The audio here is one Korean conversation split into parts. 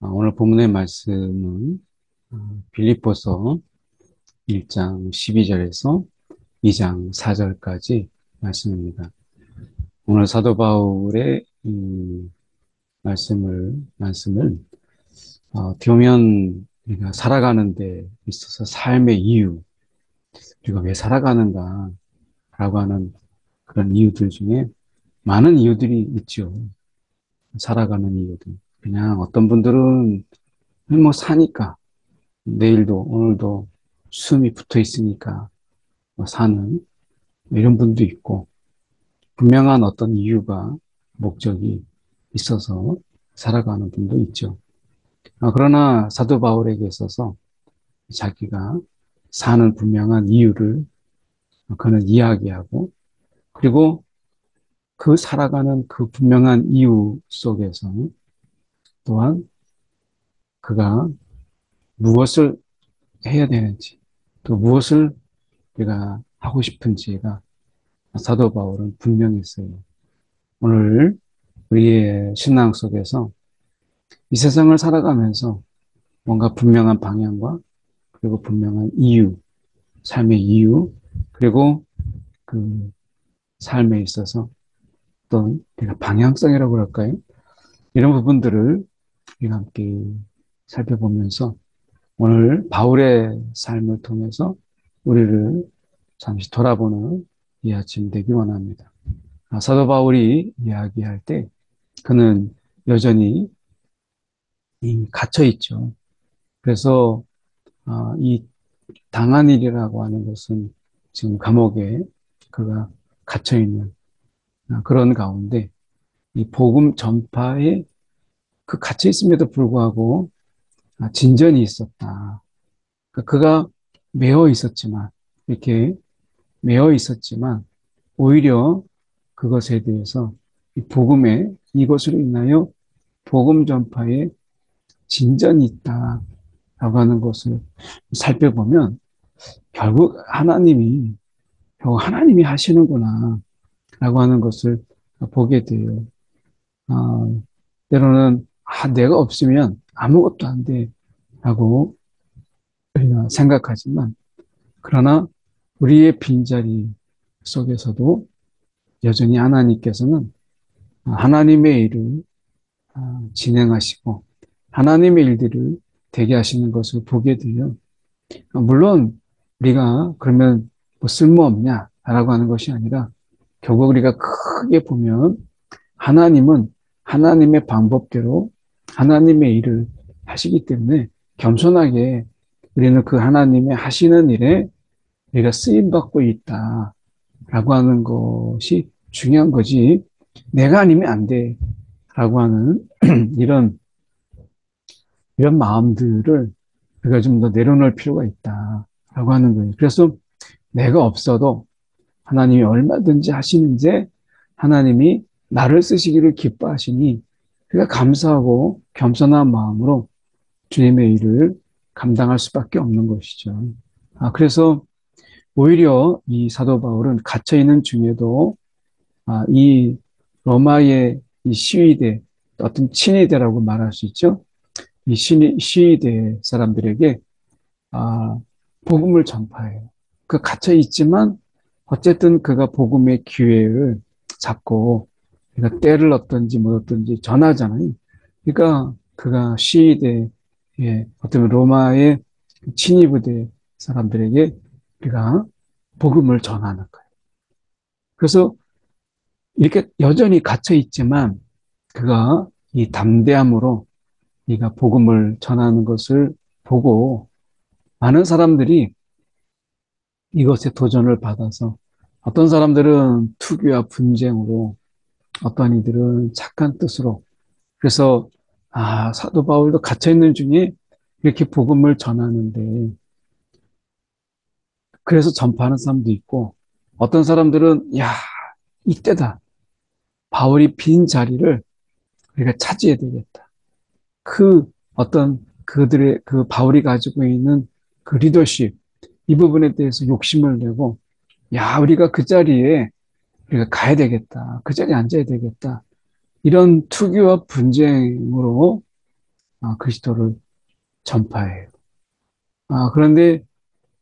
오늘 본문의 말씀은 빌립보서 1장 12절에서 2장 4절까지 말씀입니다. 오늘 사도 바울의 이 말씀을 어떻게 보면 우리가 살아가는 데 있어서 삶의 이유, 우리가 왜 살아가는가 라고 하는 그런 이유들 중에 많은 이유들이 있죠. 살아가는 이유들. 그냥 어떤 분들은 뭐 사니까, 내일도 오늘도 숨이 붙어 있으니까 뭐 사는 이런 분도 있고, 분명한 어떤 이유가, 목적이 있어서 살아가는 분도 있죠. 그러나 사도 바울에게 있어서 자기가 사는 분명한 이유를 그는 이야기하고, 그리고 그 살아가는 그 분명한 이유 속에서 또한 그가 무엇을 해야 되는지, 또 무엇을 우리가 하고 싶은지가 사도 바울은 분명했어요. 오늘 우리의 신앙 속에서 이 세상을 살아가면서 뭔가 분명한 방향과, 그리고 분명한 이유, 삶의 이유, 그리고 그 삶에 있어서 어떤 우리가 방향성이라고 그럴까요? 이런 부분들을 우리가 함께 살펴보면서 오늘 바울의 삶을 통해서 우리를 잠시 돌아보는 이 아침 되기 원합니다. 사도 바울이 이야기할 때 그는 여전히 갇혀 있죠. 그래서 이 당한 일이라고 하는 것은 지금 감옥에 그가 갇혀 있는 그런 가운데 이 복음 전파에 그 갇혀 있음에도 불구하고 진전이 있었다. 그가 매어 있었지만, 이렇게 매어 있었지만 오히려 그것에 대해서 이 복음에, 이것으로 인하여 복음 전파에 진전이 있다라고 하는 것을 살펴보면 결국 하나님이 하시는구나 라고 하는 것을 보게 돼요. 아, 때로는 내가 없으면 아무것도 안 돼 라고 우리가 생각하지만, 그러나 우리의 빈자리 속에서도 여전히 하나님께서는 하나님의 일을 진행하시고 하나님의 일들을 되게 하시는 것을 보게 돼요. 물론 우리가 그러면 뭐 쓸모없냐라고 하는 것이 아니라, 결국 우리가 크게 보면 하나님은 하나님의 방법대로 하나님의 일을 하시기 때문에 겸손하게 우리는 그 하나님의 하시는 일에 우리가 쓰임받고 있다라고 하는 것이 중요한 거지, 내가 아니면 안 돼라고 하는 이런 마음들을 우리가 좀 더 내려놓을 필요가 있다라고 하는 거예요. 그래서 내가 없어도 하나님이 얼마든지 하시는지, 하나님이 나를 쓰시기를 기뻐하시니 그가 감사하고 겸손한 마음으로 주님의 일을 감당할 수밖에 없는 것이죠. 그래서 오히려 이 사도 바울은 갇혀 있는 중에도 이 로마의 이 시위대, 어떤 친위대라고 말할 수 있죠. 이 시위대 사람들에게 아, 복음을 전파해요. 그 갇혀 있지만 어쨌든 그가 복음의 기회를 잡고, 그러니까 때를 얻든지 뭐 얻든지 전하잖아요. 그러니까 그가 시위대의, 어떤 로마의 친위부대 사람들에게 그가 복음을 전하는 거예요. 그래서 이렇게 여전히 갇혀 있지만 그가 이 담대함으로 네가 복음을 전하는 것을 보고 많은 사람들이 이것에 도전을 받아서, 어떤 사람들은 투기와 분쟁으로, 어떤 이들은 착한 뜻으로, 그래서 사도 바울도 갇혀 있는 중에 이렇게 복음을 전하는데, 그래서 전파하는 사람도 있고, 어떤 사람들은 이때다, 바울이 빈 자리를 우리가 차지해야 되겠다. 그 어떤 그들의 그 바울이 가지고 있는 그 리더십, 이 부분에 대해서 욕심을 내고, 우리가 그 자리에 우리가 가야 되겠다, 그 자리에 앉아야 되겠다, 이런 투기와 분쟁으로 그리스도를 전파해요. 그런데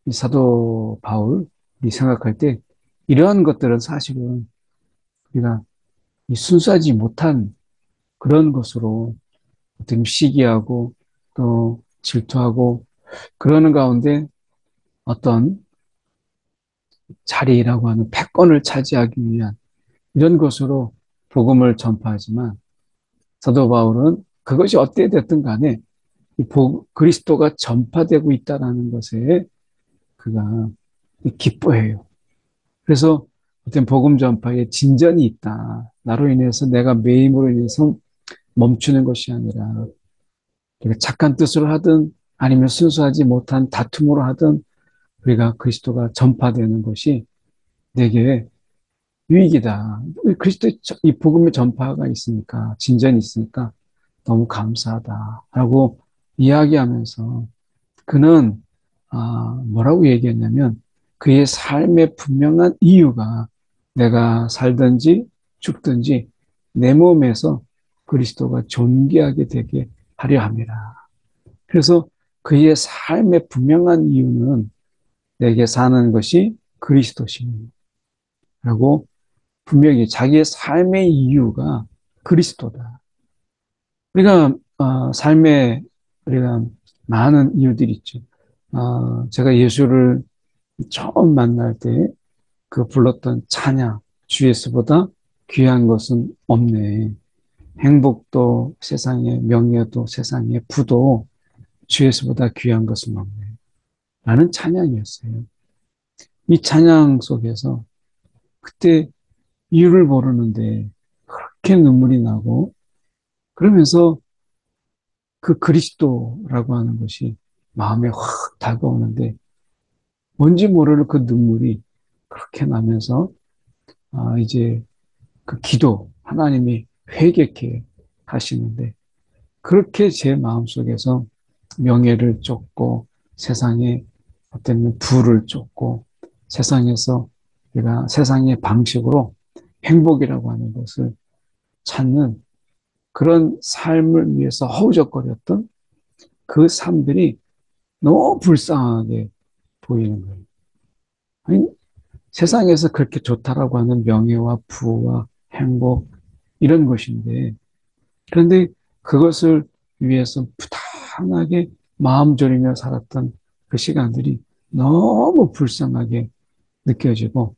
이 사도 바울이 생각할 때 이러한 것들은 사실은 우리가 이 순수하지 못한 그런 것으로 어떻게 시기하고 또 질투하고 그러는 가운데 어떤 자리라고 하는 패권을 차지하기 위한 이런 것으로 복음을 전파하지만 사도 바울은 그것이 어떻게 됐든 간에 그리스도가 전파되고 있다는 것에 그가 기뻐해요. 그래서 어떤 복음 전파에 진전이 있다. 나로 인해서 내가 매임으로 인해서 멈추는 것이 아니라 우리가 착한 뜻으로 하든 아니면 순수하지 못한 다툼으로 하든 우리가 그리스도가 전파되는 것이 내게 유익이다. 그리스도 이 복음의 전파가 있으니까 진전이 있으니까 너무 감사하다라고 이야기하면서 그는 뭐라고 얘기했냐면 그의 삶의 분명한 이유가 내가 살든지 죽든지 내 몸에서 그리스도가 존귀하게 되게 하려 함이라. 그래서 그의 삶의 분명한 이유는 내게 사는 것이 그리스도시라고 분명히 자기의 삶의 이유가 그리스도다. 우리가 삶에 우리가 많은 이유들이 있죠. 제가 예수를 처음 만날 때 그 불렀던 찬양, 주 예수보다 귀한 것은 없네. 행복도 세상에, 명예도 세상에, 부도 주 예수보다 귀한 것은 없네. 라는 찬양이었어요. 이 찬양 속에서 그때 이유를 모르는데 그렇게 눈물이 나고 그러면서 그 그리스도라고 하는 것이 마음에 확 다가오는데 뭔지 모르는 그 눈물이 그렇게 나면서 이제 그 기도 하나님이 회개케 하시는데 그렇게 제 마음속에서 명예를 쫓고 세상에 어떤 부를 쫓고 세상에서 내가 세상의 방식으로 행복이라고 하는 것을 찾는 그런 삶을 위해서 허우적거렸던 그 삶들이 너무 불쌍하게 보이는 거예요. 아니, 세상에서 그렇게 좋다라고 하는 명예와 부와 행복 이런 것인데 그런데 그것을 위해서 부단하게 마음 졸이며 살았던 그 시간들이 너무 불쌍하게 느껴지고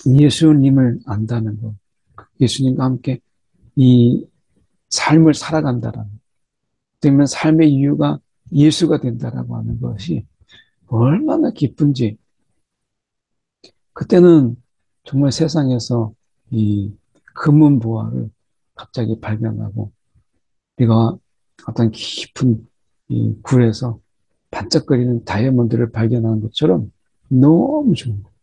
예수님을 안다는 것, 예수님과 함께 이 삶을 살아간다라는 것, 때문에 삶의 이유가 예수가 된다라고 하는 것이 얼마나 기쁜지 그때는 정말 세상에서 이 금은보화를 갑자기 발견하고 우리가 어떤 깊은 이 굴에서 반짝거리는 다이아몬드를 발견하는 것처럼 너무 좋은 거예요.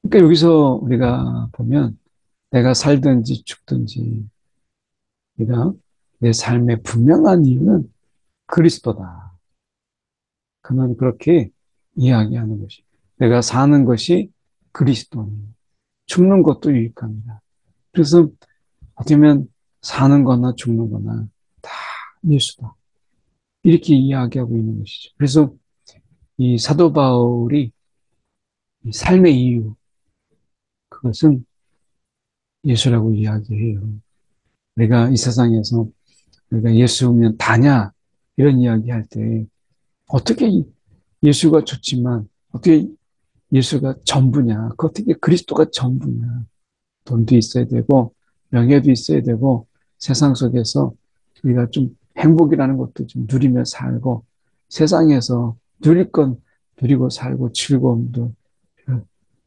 그러니까 여기서 우리가 보면 내가 살든지 죽든지 우리가 내 삶의 분명한 이유는 그리스도다. 그는 그렇게 이야기하는 것이 내가 사는 것이 그리스도니 죽는 것도 유익합니다. 그래서 어떻게 보면 사는 거나 죽는 거나 다 예수다. 이렇게 이야기하고 있는 것이죠. 그래서 이 사도 바울이 이 삶의 이유, 그것은 예수라고 이야기해요. 내가 이 세상에서 내가 예수면 다냐? 이런 이야기 할 때, 어떻게 예수가 좋지만, 어떻게 예수가 전부냐? 그 어떻게 그리스도가 전부냐? 돈도 있어야 되고, 명예도 있어야 되고, 세상 속에서 우리가 좀 행복이라는 것도 좀 누리며 살고, 세상에서 누릴 건 누리고 살고, 즐거움도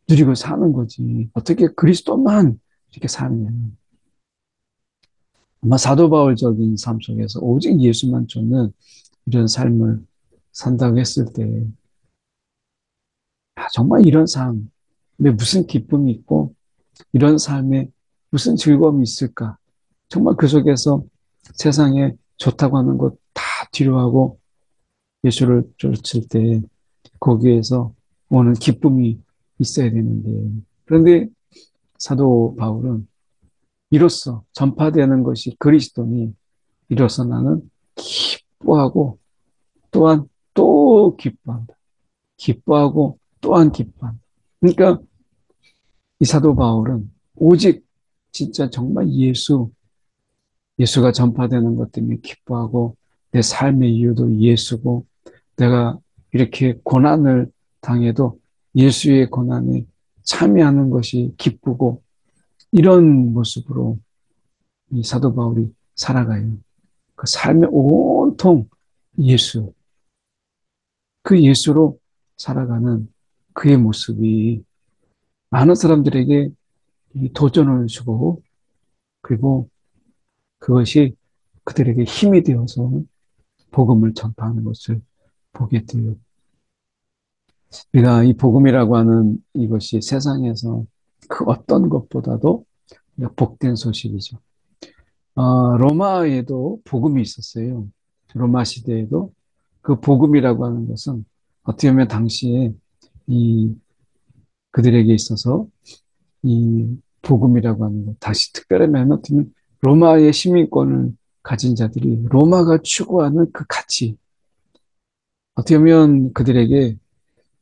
누리고 사는 거지. 어떻게 그리스도만 이렇게 사느냐. 아마 사도 바울적인 삶 속에서 오직 예수만 쫓는 이런 삶을 산다고 했을 때, 정말 이런 삶에 무슨 기쁨이 있고, 이런 삶에 무슨 즐거움이 있을까? 정말 그 속에서 세상에 좋다고 하는 것 다 뒤로하고 예수를 쫓을 때, 거기에서 오는 기쁨이 있어야 되는데, 그런데 사도 바울은 이로써 전파되는 것이 그리스도니 이로써 나는 기뻐하고 또한 또 기뻐한다. 기뻐하고 또한 기뻐한다. 그러니까 이 사도 바울은 오직 진짜 정말 예수가 전파되는 것 때문에 기뻐하고 내 삶의 이유도 예수고 내가 이렇게 고난을 당해도 예수의 고난에 참여하는 것이 기쁘고 이런 모습으로 이 사도 바울이 살아가요. 그 삶의 온통 예수, 그 예수로 살아가는 그의 모습이 많은 사람들에게 이 도전을 주고 그리고 그것이 그들에게 힘이 되어서 복음을 전파하는 것을 보게 돼요. 우리가 이 복음이라고 하는 이것이 세상에서 그 어떤 것보다도 복된 소식이죠. 로마에도 복음이 있었어요. 로마 시대에도 그 복음이라고 하는 것은 어떻게 보면 당시에 이 그들에게 있어서 이 복음이라고 하는 것, 다시 특별히 말하면 로마의 시민권을 가진 자들이 로마가 추구하는 그 가치, 어떻게 보면 그들에게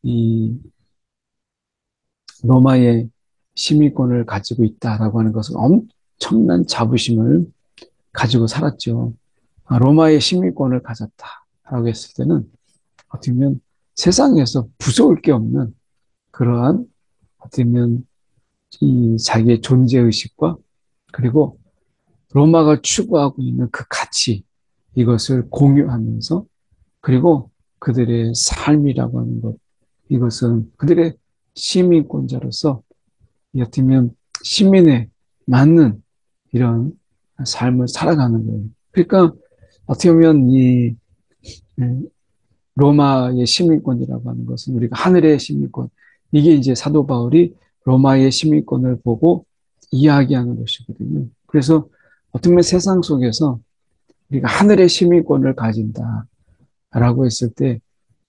이 로마의 시민권을 가지고 있다라고 하는 것은 엄청난 자부심을 가지고 살았죠. 로마의 시민권을 가졌다라고 했을 때는 어떻게 보면 세상에서 무서울 게 없는 그러한 어떻게 보면 이 자기의 존재의식과 그리고 로마가 추구하고 있는 그 가치 이것을 공유하면서 그리고 그들의 삶이라고 하는 것 이것은 그들의 시민권자로서 어떻게 시민에 맞는 이런 삶을 살아가는 거예요. 그러니까 어떻게 보면 이 로마의 시민권이라고 하는 것은 우리가 하늘의 시민권 이게 이제 사도 바울이 로마의 시민권을 보고 이야기하는 것이거든요. 그래서 어떻게 보면 세상 속에서 우리가 하늘의 시민권을 가진다라고 했을 때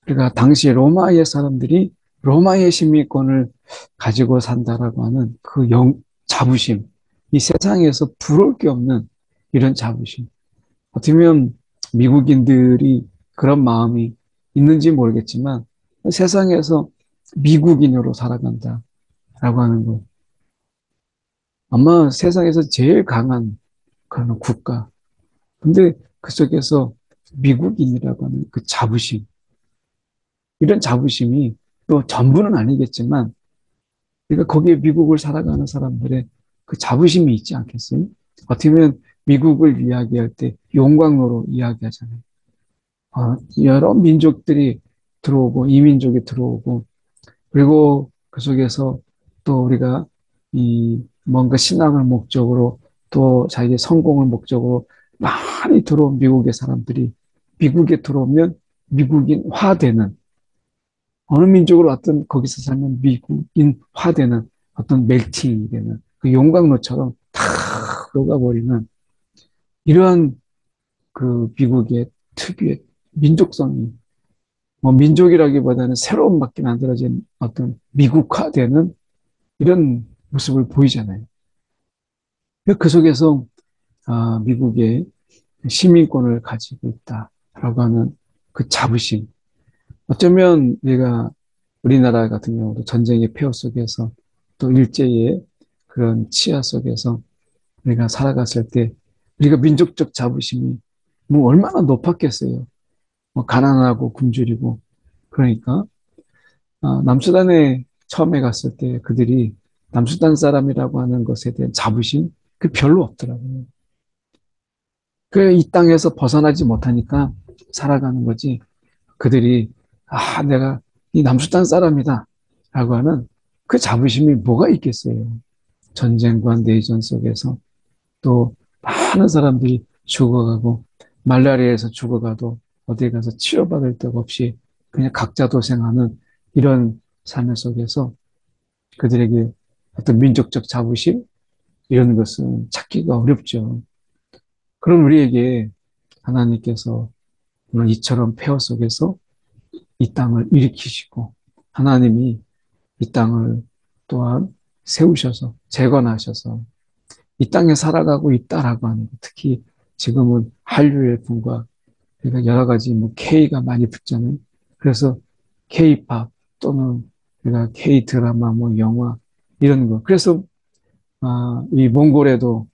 우리가 당시 로마의 사람들이 로마의 시민권을 가지고 산다라고 하는 그 자부심, 이 세상에서 부러울 게 없는 이런 자부심. 어떻게 보면 미국인들이 그런 마음이 있는지 모르겠지만 세상에서 미국인으로 살아간다라고 하는 것. 아마 세상에서 제일 강한 그런 국가. 근데 그 속에서 미국인이라고 하는 그 자부심, 이런 자부심이 또 전부는 아니겠지만, 그러니까 거기에 미국을 살아가는 사람들의 그 자부심이 있지 않겠어요? 어떻게 보면 미국을 이야기할 때 영광으로 이야기하잖아요. 여러 민족들이 들어오고, 이민족이 들어오고, 그리고 그 속에서 또 우리가 이 뭔가 신앙을 목적으로 또 자기의 성공을 목적으로 많이 들어온 미국의 사람들이 미국에 들어오면 미국인화되는 어느 민족으로 왔든 거기서 살면 미국인화되는 어떤 멜팅이 되는 그 용광로처럼 다 녹아버리는 이러한 그 미국의 특유의 민족성이 뭐 민족이라기보다는 새로운 밖에 만들어진 어떤 미국화되는 이런 모습을 보이잖아요. 그 속에서 미국의 시민권을 가지고 있다라고 하는 그 자부심. 어쩌면 우리가 우리나라 같은 경우도 전쟁의 폐허 속에서 또 일제의 그런 치하 속에서 우리가 살아갔을 때 우리가 민족적 자부심이 뭐 얼마나 높았겠어요. 뭐 가난하고 굶주리고 그러니까 남수단에 처음에 갔을 때 그들이 남수단 사람이라고 하는 것에 대한 자부심 그 별로 없더라고요. 그 이 땅에서 벗어나지 못하니까 살아가는 거지. 그들이 내가 이 남수단 사람이다 라고 하는 그 자부심이 뭐가 있겠어요. 전쟁과 내전 속에서 또 많은 사람들이 죽어가고 말라리아에서 죽어가도 어디 가서 치료받을 데가 없이 그냥 각자 도생하는 이런 삶 속에서 그들에게 어떤 민족적 자부심 이런 것은 찾기가 어렵죠. 그럼 우리에게 하나님께서 오늘 이처럼 폐허 속에서 이 땅을 일으키시고 하나님이 이 땅을 또한 세우셔서 재건하셔서 이 땅에 살아가고 있다라고 하는 거. 특히 지금은 한류의 붐과 그러니까 여러 가지 뭐 K가 많이 붙잖아요. 그래서 K-팝 또는 그러니까 K-드라마 뭐 영화 이런 거. 그래서 이 몽골에도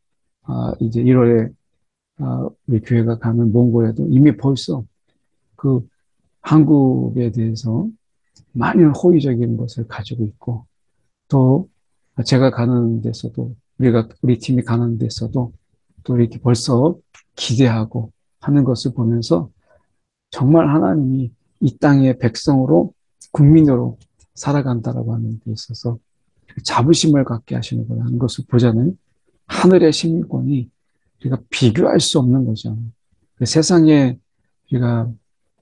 이제 1월에 우리 교회가 가는 몽골에도 이미 벌써 그 한국에 대해서 많은 호의적인 것을 가지고 있고 또 제가 가는 데서도 우리 팀이 가는 데서도 또 이렇게 벌써 기대하고 하는 것을 보면서 정말 하나님이 이 땅의 백성으로 국민으로 살아간다라고 하는 데 있어서 자부심을 갖게 하시는 거라는 것을 보자는 하늘의 시민권이 우리가 비교할 수 없는 거죠. 그 세상에 우리가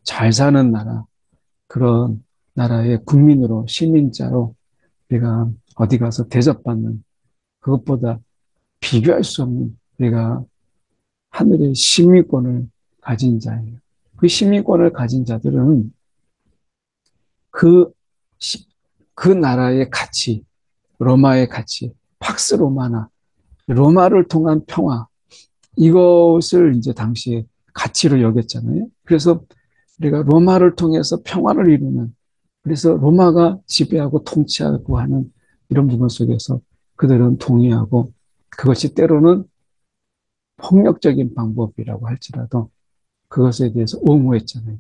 잘 사는 나라, 그런 나라의 국민으로, 시민자로 우리가 어디 가서 대접받는 그것보다 비교할 수 없는 우리가 하늘의 시민권을 가진 자예요. 그 시민권을 가진 자들은 그, 그 나라의 가치, 로마의 가치, 팍스 로마나 로마를 통한 평화, 이것을 이제 당시에 가치로 여겼잖아요. 그래서 우리가 로마를 통해서 평화를 이루는, 그래서 로마가 지배하고 통치하고 하는 이런 부분 속에서 그들은 동의하고 그것이 때로는 폭력적인 방법이라고 할지라도 그것에 대해서 옹호했잖아요.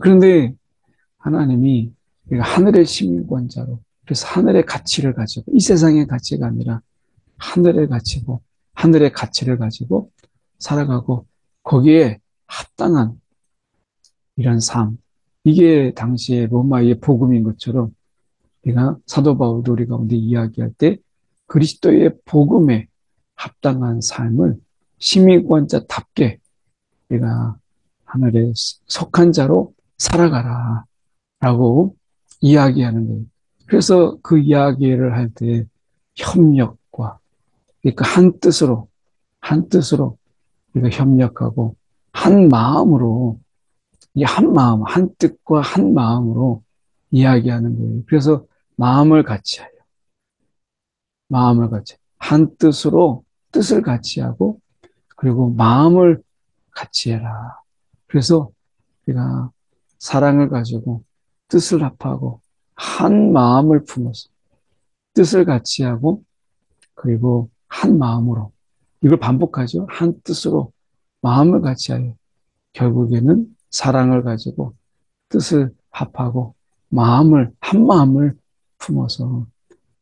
그런데 하나님이 하늘의 시민권자로, 그래서 하늘의 가치를 가지고, 이 세상의 가치가 아니라 하늘의 가치고, 하늘의 가치를 가지고 살아가고, 거기에 합당한 이런 삶. 이게 당시에 로마의 복음인 것처럼, 우리가 사도 바울도 우리 가운데 이야기할 때, 그리스도의 복음에 합당한 삶을 시민권자답게 우리가 하늘에 속한 자로 살아가라. 라고 이야기하는 거예요. 그래서 그 이야기를 할 때 협력과, 그러니까 한 뜻으로 우리가 협력하고, 한 마음으로, 이 한 마음, 한 뜻과 한 마음으로 이야기하는 거예요. 그래서 마음을 같이 해요. 마음을 같이. 한 뜻으로 뜻을 같이 하고, 그리고 마음을 같이 해라. 그래서 우리가 사랑을 가지고 뜻을 합하고 한 마음을 품어서 뜻을 같이 하고 그리고 한 마음으로 이걸 반복하죠. 한 뜻으로 마음을 같이 하여 결국에는 사랑을 가지고 뜻을 합하고 한 마음을 품어서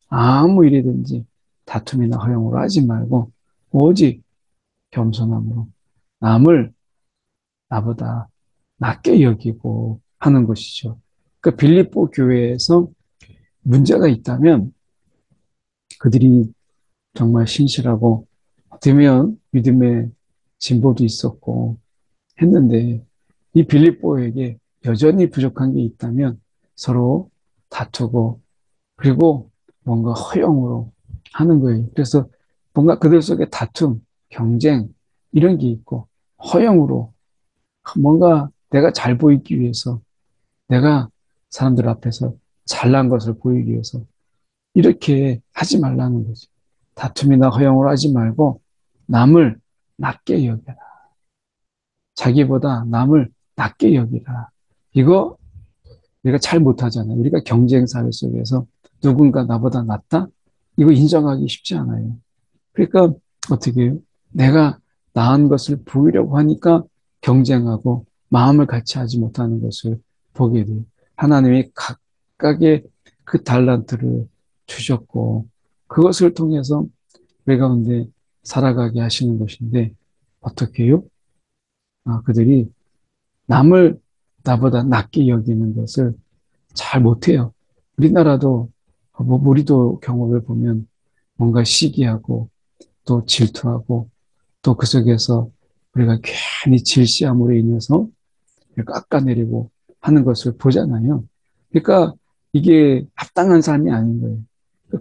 아무 일이든지 다툼이나 허용으로 하지 말고 오직 겸손함으로 남을 나보다 낮게 여기고 하는 것이죠. 그 빌립보 교회에서 문제가 있다면 그들이 정말 신실하고 어쩌면 믿음의 진보도 있었고 했는데 이 빌립보에게 여전히 부족한 게 있다면 서로 다투고 그리고 뭔가 허용으로 하는 거예요. 그래서 뭔가 그들 속에 다툼, 경쟁 이런 게 있고 허용으로 뭔가 내가 잘 보이기 위해서 내가 사람들 앞에서 잘난 것을 보이기 위해서 이렇게 하지 말라는 거지. 다툼이나 허용을 하지 말고 남을 낮게 여겨라. 자기보다 남을 낮게 여기라. 이거 우리가 잘 못하잖아요. 우리가 경쟁 사회 속에서 누군가 나보다 낫다? 이거 인정하기 쉽지 않아요. 그러니까 어떻게 해요? 내가 나은 것을 보이려고 하니까 경쟁하고 마음을 같이 하지 못하는 것을 보게 돼요. 하나님이 각각의 그 달란트를 주셨고 그것을 통해서 우리 가운데 살아가게 하시는 것인데 어떻게 해요? 그들이 남을 나보다 낮게 여기는 것을 잘 못해요. 우리나라도 뭐 우리도 경험을 보면 뭔가 시기하고 또 질투하고 또 그 속에서 우리가 괜히 질시함으로 인해서 깎아내리고 하는 것을 보잖아요. 그러니까 이게 합당한 삶이 아닌 거예요.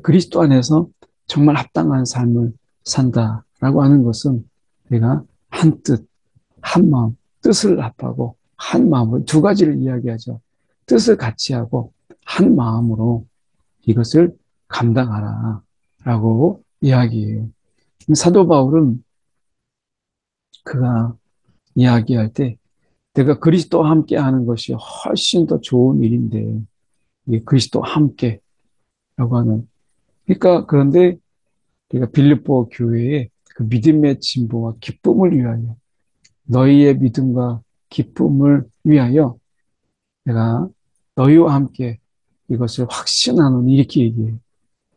그리스도 안에서 정말 합당한 삶을 산다라고 하는 것은 우리가 한 뜻, 한 마음, 뜻을 합하고 한 마음을 두 가지를 이야기하죠. 뜻을 같이 하고 한 마음으로 이것을 감당하라 라고 이야기해요. 사도 바울은 그가 이야기할 때 내가 그리스도와 함께 하는 것이 훨씬 더 좋은 일인데, 이게 그리스도와 함께라고 하는. 그러니까, 그런데 우리가 빌립보 교회의 그 믿음의 진보와 기쁨을 위하여, 너희의 믿음과 기쁨을 위하여 내가 너희와 함께 이것을 확신하노니 이렇게 얘기해요.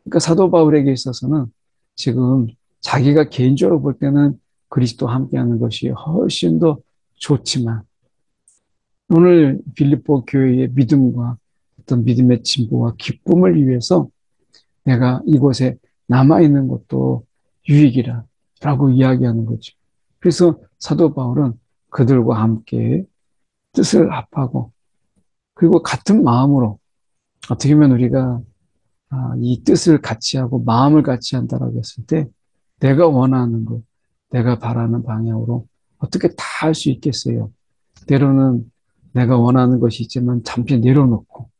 그러니까 사도 바울에게 있어서는 지금 자기가 개인적으로 볼 때는 그리스도와 함께하는 것이 훨씬 더 좋지만, 오늘 빌립보 교회의 믿음과 어떤 믿음의 진보와 기쁨을 위해서 내가 이곳에 남아있는 것도 유익이라 라고 이야기하는 거죠. 그래서 사도 바울은 그들과 함께 뜻을 합하고, 그리고 같은 마음으로, 어떻게 보면 우리가 이 뜻을 같이 하고 마음을 같이 한다라고 했을 때 내가 원하는 것, 내가 바라는 방향으로 어떻게 다 할 수 있겠어요? 때로는 내가 원하는 것이 있지만 잠시 내려놓고,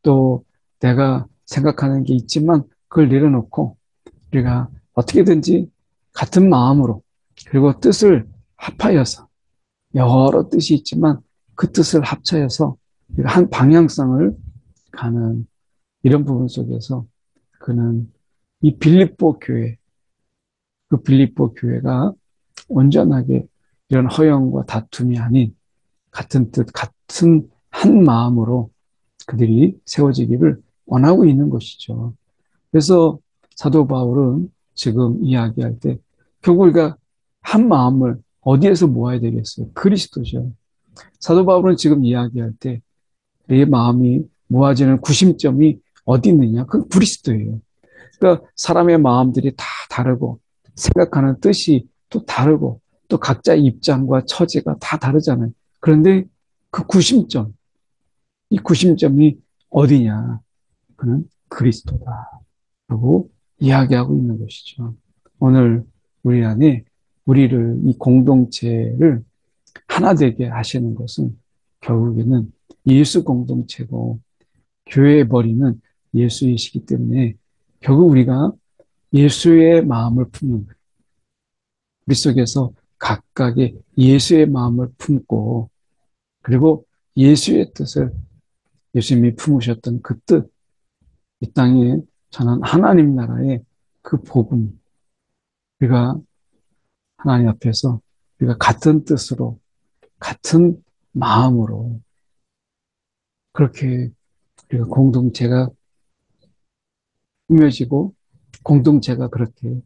또 내가 생각하는 게 있지만 그걸 내려놓고 우리가 어떻게든지 같은 마음으로, 그리고 뜻을 합하여서, 여러 뜻이 있지만 그 뜻을 합쳐서 한 방향성을 가는 이런 부분 속에서 그는 이 빌립보 교회, 그 빌립보 교회가 온전하게 이런 허영과 다툼이 아닌 같은 뜻, 같은 한 마음으로 그들이 세워지기를 원하고 있는 것이죠. 그래서 사도 바울은 지금 이야기할 때 결국 우리가 한 마음을 어디에서 모아야 되겠어요? 그리스도죠. 사도 바울은 지금 이야기할 때 내 마음이 모아지는 구심점이 어디 있느냐? 그건 그리스도예요. 그러니까 사람의 마음들이 다 다르고 생각하는 뜻이 또 다르고 또 각자의 입장과 처지가 다 다르잖아요. 그런데 그 구심점, 이 구심점이 어디냐? 그는 그리스도다라고 이야기하고 있는 것이죠. 오늘 우리 안에 우리를, 이 공동체를 하나 되게 하시는 것은 결국에는 예수 공동체고, 교회의 머리는 예수이시기 때문에 결국 우리가 예수의 마음을 품는, 우리 속에서 각각의 예수의 마음을 품고, 그리고 예수의 뜻을, 예수님이 품으셨던 그 뜻, 이 땅에 전한 하나님 나라의 그 복음, 우리가 하나님 앞에서 우리가 같은 뜻으로, 같은 마음으로 그렇게 우리가 공동체가 꾸며지고, 공동체가 그렇게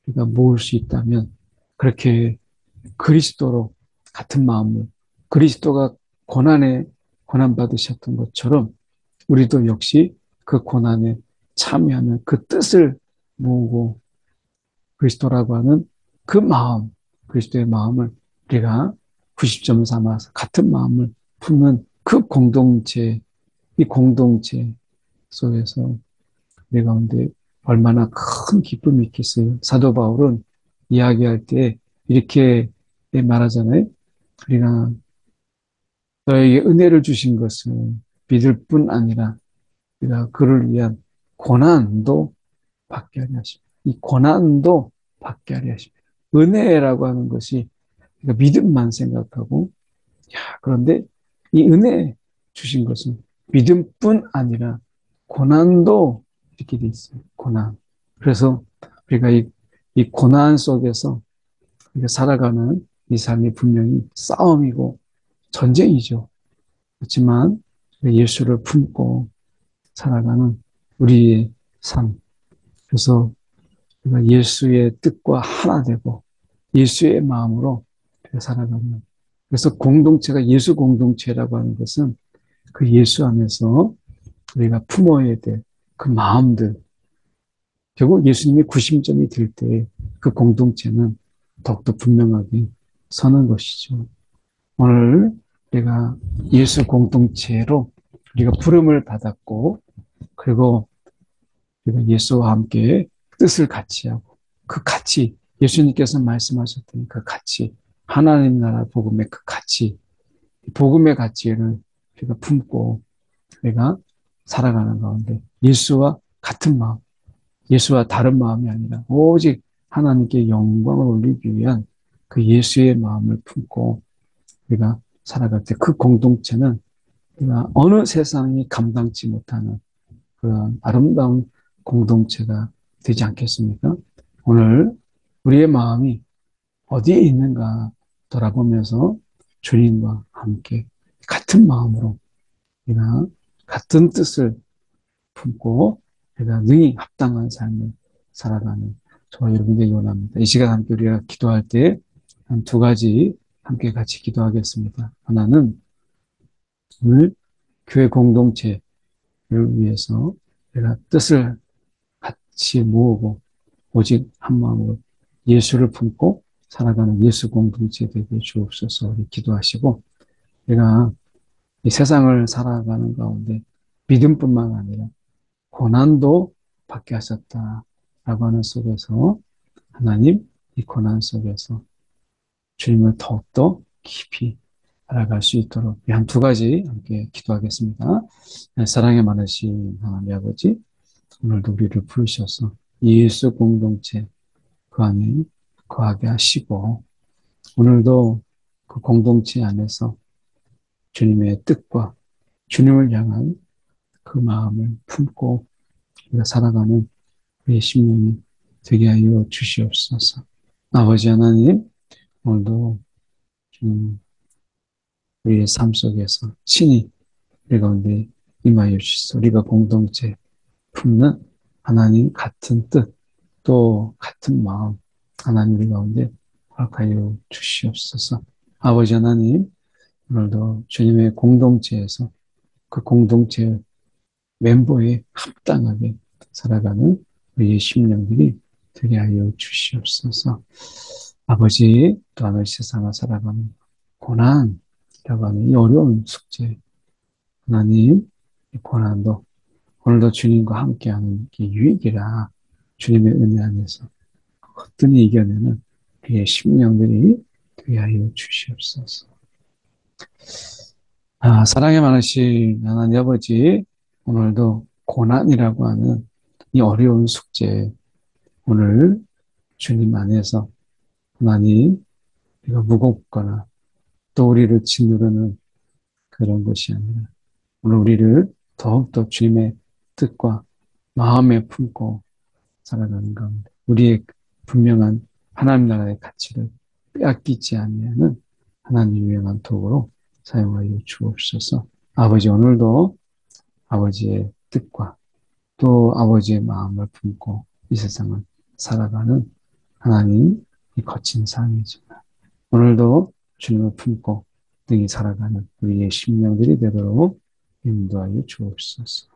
우리가 모을 수 있다면, 그렇게 그리스도로 같은 마음을, 그리스도가 고난 받으셨던 것처럼 우리도 역시 그 고난에 참여하는 그 뜻을 모으고, 그리스도라고 하는 그 마음, 그리스도의 마음을 우리가 90점 삼아서 같은 마음을 품는 그 공동체, 이 공동체 속에서 내 가운데 얼마나 큰 기쁨이 있겠어요. 사도 바울은 이야기할 때 이렇게 말하잖아요. 우리가 너에게 은혜를 주신 것은 믿을 뿐 아니라 우리가 그를 위한 고난도 받게 하려 하십니다. 이 고난도 받게 하려 하십니다. 은혜라고 하는 것이 우리가 믿음만 생각하고, 그런데 이 은혜 주신 것은 믿음뿐 아니라 고난도 이렇게 돼 있어요. 고난. 그래서 우리가 이 고난 속에서 우리가 살아가는 이 삶이 분명히 싸움이고 전쟁이죠. 그렇지만 예수를 품고 살아가는 우리의 삶. 그래서 우리가 예수의 뜻과 하나 되고 예수의 마음으로 살아가는. 그래서 공동체가 예수 공동체라고 하는 것은 그 예수 안에서 우리가 품어야 될 그 마음들. 결국 예수님이 구심점이 될 때 그 공동체는 더욱더 분명하게 서는 것이죠. 오늘 우리가 예수 공동체로 우리가 부름을 받았고, 그리고 우리가 예수와 함께 뜻을 같이 하고, 그 가치, 예수님께서 말씀하셨던 그 가치, 하나님 나라 복음의 그 가치, 복음의 가치를 우리가 품고 우리가 살아가는 가운데 예수와 같은 마음, 예수와 다른 마음이 아니라 오직 하나님께 영광을 올리기 위한 그 예수의 마음을 품고 우리가 살아갈 때 그 공동체는 우리가 어느 세상이 감당치 못하는 그런 아름다운 공동체가 되지 않겠습니까? 오늘 우리의 마음이 어디에 있는가 돌아보면서 주님과 함께 같은 마음으로 우리가 같은 뜻을 품고 우리가 능히 합당한 삶을 살아가는 저와 여러분들이 원합니다. 이 시간 함께 우리가 기도할 때 한 두 가지 함께 같이 기도하겠습니다. 하나는 오늘 교회 공동체를 위해서 우리가 뜻을 같이 모으고 오직 한 마음으로 예수를 품고 살아가는 예수 공동체 되게 주옵소서. 우리 기도하시고 우리가 이 세상을 살아가는 가운데 믿음뿐만 아니라 고난도 받게 하셨다라고 하는 속에서 하나님 이 고난 속에서 주님을 더욱더 깊이 알아갈 수 있도록 한 두 가지 함께 기도하겠습니다. 사랑에 많으신 하나님 아버지, 오늘도 우리를 부르셔서 예수 공동체 그 안에 거하게 하시고 오늘도 그 공동체 안에서 주님의 뜻과 주님을 향한 그 마음을 품고 우리가 살아가는 우리의 심령이 되게 하여 주시옵소서. 아버지 하나님, 오늘도 우리의 삶 속에서 친히 우리 가운데 임하여 주시소. 우리가 공동체 품는 하나님 같은 뜻, 또 같은 마음, 하나님 우리 가운데 허락하여 주시옵소서. 아버지 하나님, 오늘도 주님의 공동체에서 그 공동체 멤버에 합당하게 살아가는 우리의 심령들이 되게 하여 주시옵소서. 아버지, 또 하늘 세상을 살아가는 고난이라고 하는 이 어려운 숙제, 하나님, 이 고난도 오늘도 주님과 함께하는 게 유익이라 주님의 은혜 안에서 거뜬히 이겨내는 그의 심령들이 되게 하여 주시옵소서. 사랑에 많으신 하나님 아버지, 오늘도 고난이라고 하는 이 어려운 숙제, 오늘 주님 안에서 하나님, 우리가 무겁거나 또 우리를 짓누르는 그런 것이 아니라 오늘 우리를 더욱더 주님의 뜻과 마음에 품고 살아가는 가운데 우리의 분명한 하나님 나라의 가치를 빼앗기지 아니하는 하나님 유용한 도구로 사용하여 주옵소서. 아버지 오늘도 아버지의 뜻과 또 아버지의 마음을 품고 이 세상을 살아가는 하나님 이 거친 삶이지만 오늘도 주님을 품고 등이 살아가는 우리의 심령들이 되도록 인도하여 주옵소서.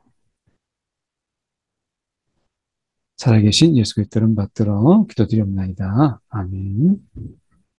살아계신 예수 그리스도를 받들어 기도드리옵나이다. 아멘.